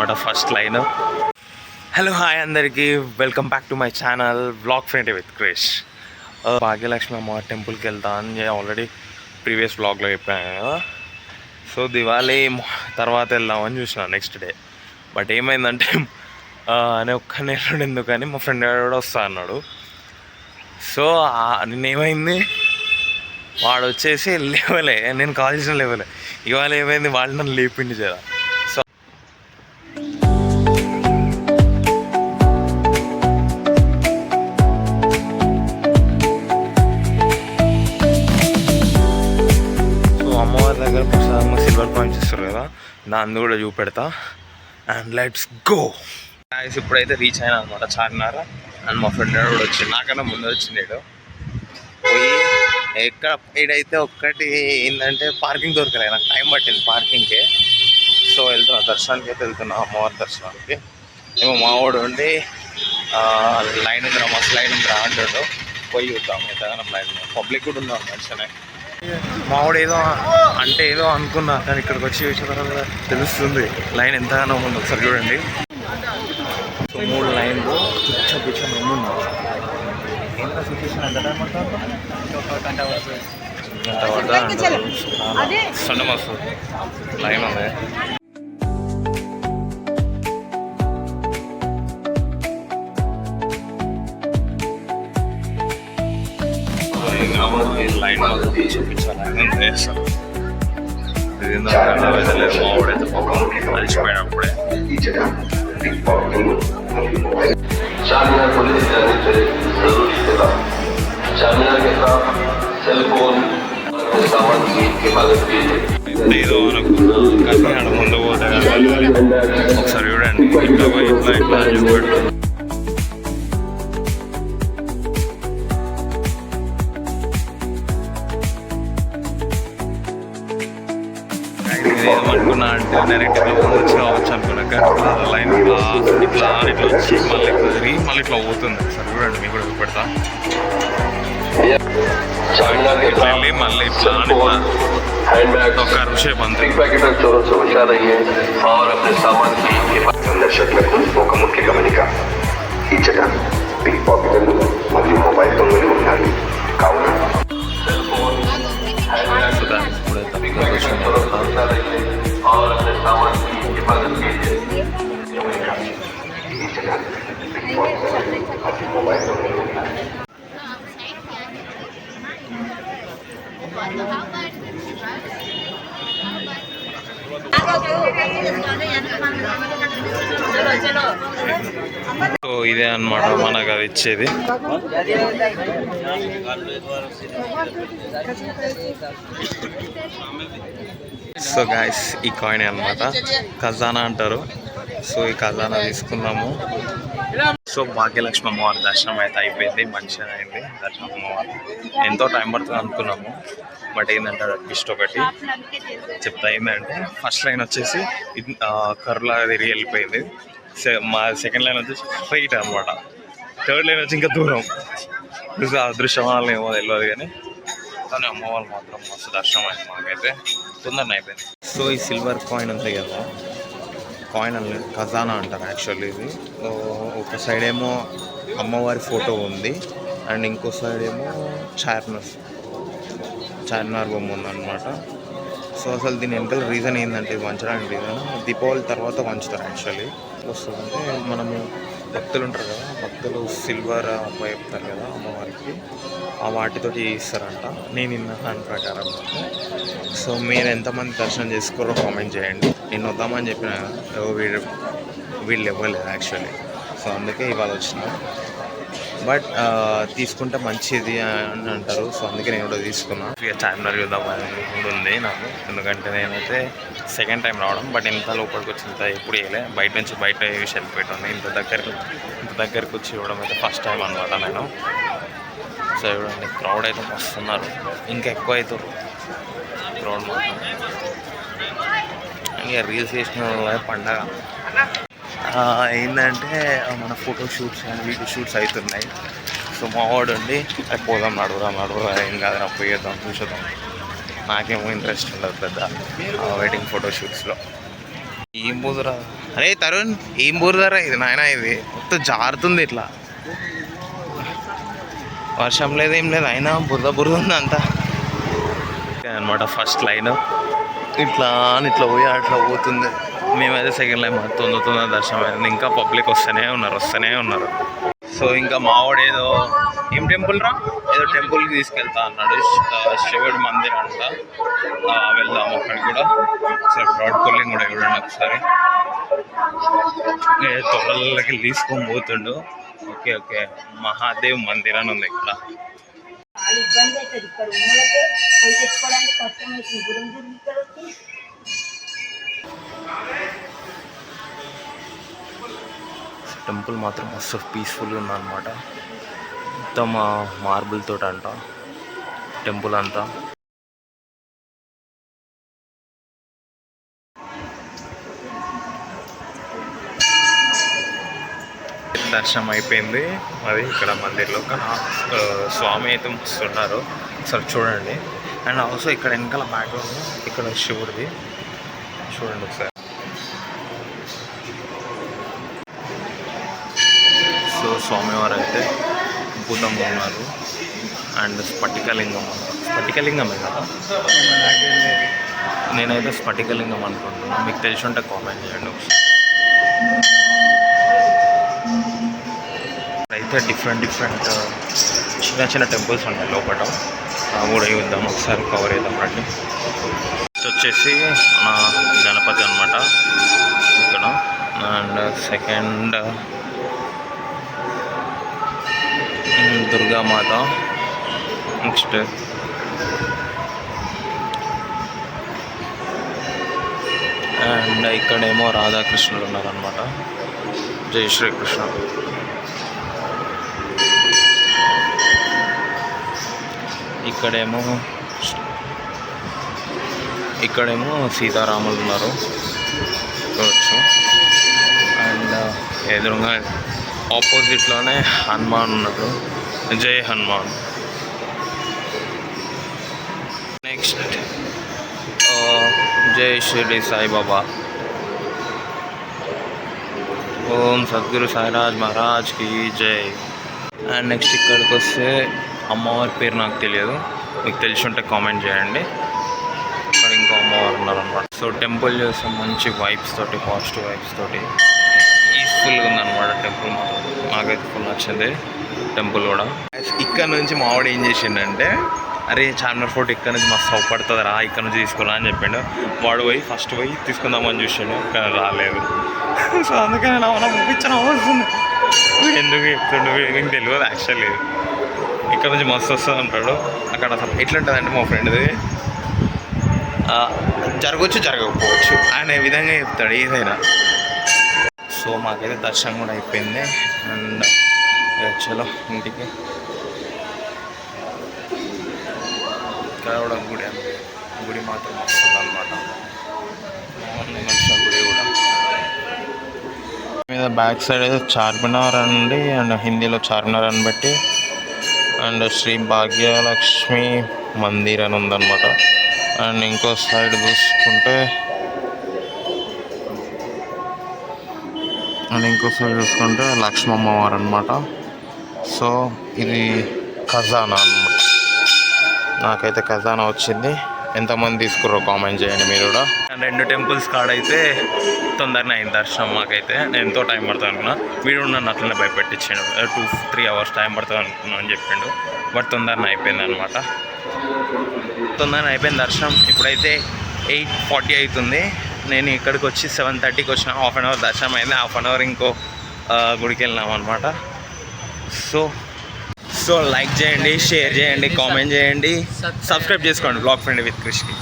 అనమాట first line. Hello hi అందరికీ, welcome back to my channel vlog friend with Krish. Bhagyalakshmi అమ్మ టెంపుల్కి వెళ్తా అని ఆల్రెడీ ప్రీవియస్ వ్లాగ్లో చెప్పాను కదా. సో దివాళీ తర్వాత వెళ్దామని చూసిన నెక్స్ట్ డే. బట్ ఏమైందంటే అని ఒక్క నెలలో ఎందుకని మా ఫ్రెండ్ కూడా వస్తా అన్నాడు. సో నిన్నేమైంది, వాడు వచ్చేసి లేవలే, నేను కాల్ చేసిన లేవలే. ఇవాళ ఏమైంది, వాళ్ళు నన్ను లేపిండి జరా. దగ్గర ప్రసాదంగా సిల్వర్ కాయిన్స్ ఇస్తారు కదా, దాన్ని కూడా చూపెడతా. And let's go. ఇప్పుడైతే రీచ్ అయినా అనమాట చార్మినార్. అండ్ మా ఫ్రెండ్ కూడా వచ్చింది, నాకన్నా ముందు వచ్చింది. పోయి ఎక్కడ ఇడైతే ఒక్కటి ఏంటంటే పార్కింగ్ దొరకలేదు, నాకు టైం పట్టింది పార్కింగ్కి. సో వెళ్తున్నా, దర్శనానికి అయితే వెళ్తున్నా, అమ్మవారి దర్శనానికి. ఏమో మావాడు ఉండి లైన్ ఉందిరా, మస్తు లైన్ ఉందిరా అంటాడు. పోయి చూద్దాం ఎంతగానో లైన్. పబ్లిక్ కూడా ఉందాం మంచిగానే. మావాడు ఏదో అంటే ఏదో అనుకున్నా, కానీ ఇక్కడికి వచ్చి చూసిన తర్వాత తెలుస్తుంది లైన్ ఎంతగానో ఉంది. ఒకసారి చూడండి. సో 3 లైన్లు కూర్చొని ఉన్నారు. ఎంత సిచ్యువేషన్, ఎంత టైం పడుతుంది? గంట పడుతుంది. సండే మస్తు లైన్ ఉంది. లైన్ చూపించాలి చేస్తారు. మావాడైతే పాపం అలిచిపోయినప్పుడే. ఏదో అనుకున్నా, కానీ ఆడ ముందు పోతే ఒకసారి చూడండి. ఇట్లా పోయి ఇట్లా చూపెట్టు. ఏమనుకున్నా అంటే డైరెక్ట్ వచ్చి కావచ్చు అనుకున్నాక లైన్ ఇట్లా వచ్చి మళ్ళీ ఇట్లా తిరిగి మళ్ళీ ఇట్లా పోతుంది. సరే చూడండి, మీకు కూడా చూపెడతా. ఇట్లా వెళ్ళి మళ్ళీ ఇట్లా ఒక అరుషేపు అంతే. ఒక ముఖ్య గమనిక, ఇచ్చట పిక్ పాకెటర్లు మరియు మొబైల్ దొంగలు ఉన్నాయి కావున సో ఇదే అన్నమాట మనకు అది ఇచ్చేది. సో గాయస్, ఈ కాయిన్ అనమాట ఖజానా అంటారు. సో ఈ ఖజానా తీసుకున్నాము. సో భాగ్యలక్ష్మి అమ్మవారి దర్శనం అయితే అయిపోయింది, మంచిగా అయింది దర్శనం. అమ్మవారు ఎంతో టైం పడుతుంది అనుకున్నాము, బట్ ఏంటంటే ట్విస్ట్ ఒకటి చెప్తా. ఏంటంటే ఫస్ట్ లైన్ వచ్చేసి కర్రలాగా తిరిగి వెళ్ళిపోయింది. మా సెకండ్ లైన్ వచ్చేసి స్ట్రైట్ అనమాట. థర్డ్ లైన్ వచ్చి ఇంకా దూరం. అదృశ్యమాలని ఏమో తెలియదు, కానీ అమ్మవారు మాత్రం మస్తు దర్శనం అయింది మాకైతే, తొందరగా అయిపోయింది. సో ఈ సిల్వర్ కాయిన్ ఉంది కదా, కాయిన్ అనేది ఖజానా అంటారు యాక్చువల్లీ. ఇది ఒక సైడ్ ఏమో అమ్మవారి ఫోటో ఉంది, అండ్ ఇంకో సైడ్ ఏమో చార్మినార్ బొమ్మ ఉందన్నమాట. సో అసలు దీని వెనకాల రీజన్ ఏంటంటే, వంచడానికి రీజన్ దీపావళి తర్వాత వంచుతారు యాక్చువల్లీ. వస్తుందంటే మనము భక్తులు ఉంటారు కదా, భక్తులు సిల్వర్ చెప్తారు కదా అమ్మవారికి, ఆ వాటితోటి ఇస్తారంట. నేను విన్న దాని ప్రకారం. సో మీరు ఎంతమంది దర్శనం చేసుకోరో కామెంట్ చేయండి. నేను వద్దామని చెప్పిన వీళ్ళు ఇవ్వలేదు యాక్చువల్లీ. సో అందుకే ఇవాళ వచ్చిన. బట్ తీసుకుంటే మంచిది అని అంటారు, సో అందుకే నేను కూడా తీసుకున్నా. ఇక చార్మినార్ చూద్దామని కూడా ఉంది నాకు, ఎందుకంటే నేనైతే సెకండ్ టైం రావడం. బట్ ఇంత లోపలికి వచ్చింత ఎప్పుడు వేయలే, బయట నుంచి వేసి వెళ్ళిపోయాను. ఇంత దగ్గరికి వచ్చి ఇవ్వడం అయితే ఫస్ట్ టైం అనమాట నేను. సో చూడండి, క్రౌడ్ అయితే వస్తున్నారు, ఇంకా ఎక్కువ అవుతారు క్రౌడ్ మాత్రం. ఇంకా రీల్స్ చేసిన పండగ ఏంటంటే మన ఫోటో షూట్స్ కానీ వీడియో షూట్స్ అవుతున్నాయి. సో మా వాడు ఉండి పోదాం, నడువురా ఏం కాదు, నా పోయేద్దాం చూసేద్దాం. నాకేమో ఇంట్రెస్ట్ ఉండదు పెద్ద వెడ్డింగ్ ఫోటోషూట్స్లో. ఈ ఏం బురదరా అరే తరుణ్, ఏం బురదరా ఇది నాయన, ఇది మొత్తం జారుతుంది ఇట్లా. వర్షం లేదు ఏం లేదు, అయినా బురద ఉంది అంతా అనమాట. ఫస్ట్ లైన్ ఇట్లా అని ఇట్లా పోయి అట్లా పోతుంది. మేమైతే సెకండ్ లైన్ తొందర దర్శనం అయింది. ఇంకా పబ్లిక్ వస్తూనే ఉన్నారు. సో ఇంకా మావాడు ఏం టెంపుల్ రా, ఏదో టెంపుల్కి తీసుకెళ్తా అన్నాడు. శివుడి మందిరం అంట, వెళ్దాం అక్కడికి కూడా. ఒకసారి బ్రాడ్ పుల్లింగ్ కూడా చూడండి ఒకసారి. తొడలకి తీసుకొని పోతుండు. ఓకే మహాదేవ్ మందిర్ అని ఉంది ఇక్కడ. టెంపుల్ మాత్రం మస్తు పీస్ఫుల్గా ఉందన్నమాట. మొత్తం మార్బుల్ తోట అంట టెంపుల్ అంతా. దర్శనం అయిపోయింది. అది ఇక్కడ మందిర్లో స్వామి అయితే వస్తున్నారు, సరే చూడండి. అండ్ ఆల్సో ఇక్కడ వెనకాల బ్యాక్గ్రౌండ్ ఇక్కడ శివుడిది చూడండి ఒకసారి. సో స్వామివారు అయితే అద్భుతంగా ఉన్నారు. అండ్ స్ఫటికలింగమే కదా, నేనైతే స్ఫటికలింగం అనుకుంటున్నాను. మీకు తెలిసి ఉంటే కామెంట్ చేయండి ఒకసారి. అయితే డిఫరెంట్ చిన్న టెంపుల్స్ ఉంటాయి లోపల, కూడా చూద్దాం ఒకసారి, కవర్ చేద్దాం రండి. వచ్చేసి మన గణపతి అనమాట ఇక్కడ. And second Durgamata. Next and ఇక్కడేమో రాధాకృష్ణులు ఉన్నారనమాట. జై శ్రీకృష్ణ. ఇక్కడేమో సీతారాములు ఉన్నారు చూడవచ్చు. అండ్ ఎదురుగా ఆపోజిట్లోనే హనుమాన్ ఉన్నాడు. జై హనుమాన్. నెక్స్ట్ జై షిరిడి సాయిబాబా. ఓం సద్గురు సాయిరాజ్ మహారాజ్ కి జై. అండ్ నెక్స్ట్ ఇక్కడికి వస్తే అమ్మవారి పేరు నాకు తెలియదు, మీకు తెలిసి ఉంటే కామెంట్ చేయండి. ఇక్కడ ఇంకో అమ్మవారు ఉన్నారనమాట. సో టెంపుల్ చూస్తే మంచి వైబ్స్ తోటి, పాజిటివ్ వైబ్స్ తోటి పీస్ఫుల్గా ఉందన్నమాట టెంపుల్. మాత్రం నాకైతే ఫుల్ నచ్చింది టెంపుల్ కూడా. ఇక్కడ నుంచి మావాడు ఏం చేసిండంటే, అరే చార్మినార్ ఫోర్ట్ ఇక్కడ నుంచి మస్తు అవపడుతుంది రా, ఇక్కడ నుంచి తీసుకురా అని చెప్పిండు. వాడు ఫస్ట్ పోయి తీసుకుందామని చూసాడు, కానీ రాలేదు. సో అందుకని నా ముగించిన అవసరం ఎందుకు చెప్తుండు, నీకు తెలియదు యాక్చువల్లీ. ఇక్కడ నుంచి మస్తు వస్తుంది అంటాడు. అక్కడ ఎట్లుంటుందంటే మా ఫ్రెండ్ది జరగవచ్చు జరగకపోవచ్చు అనే విధంగా చెప్తాడు ఏదైనా. సో మాకైతే దర్శనం కూడా అయిపోయింది. అండ్ చలో ఇంటికి. ఇక్కడ కూడా గుడి మాత్రం వస్తుంది అనమాట. గుడి కూడా మీద బ్యాక్ సైడ్ అయితే చార్మినార్ అండి, అండ్ హిందీలో చార్మినార్ అని బట్టి, అండ్ శ్రీ భాగ్యలక్ష్మి మందిర్ అని ఉందన్నమాట. అండ్ ఇంకో సైడ్ చూసుకుంటే లక్ష్మమ్మవారు అనమాట. సో ఇది ఖజానా అనమాట. నాకైతే ఖజానా వచ్చింది. ఎంతమంది తీసుకుర్రో కామెంట్ చేయండి మీరు కూడా. రెండు టెంపుల్స్ కాడైతే తొందరనే అయింది దర్శనం. మాకైతే నేను ఎంతో టైం పడుతుంది అనుకున్నా, వీడు నన్ను అట్లనే భయపెట్టించాడు. 2-3 hours టైం పడుతుంది అనుకున్నాను అని చెప్పిండు. బట్ తొందరనే అయిపోయింది అనమాట. తొందరనే అయిపోయింది దర్శనం. ఇప్పుడైతే 8:40 అవుతుంది. నేను ఇక్కడికి వచ్చి 7:30కి వచ్చిన. 1/2 hour దర్శనం అయింది. 1/2 hour ఇంకో గుడికి వెళ్ళినాం అనమాట. సో లైక్ చేయండి, షేర్ చేయండి, కామెంట్ చేయండి, సబ్స్క్రైబ్ చేసుకోండి బ్లాగ్ ఫ్రెండ్ విత్ క్రిష్కి.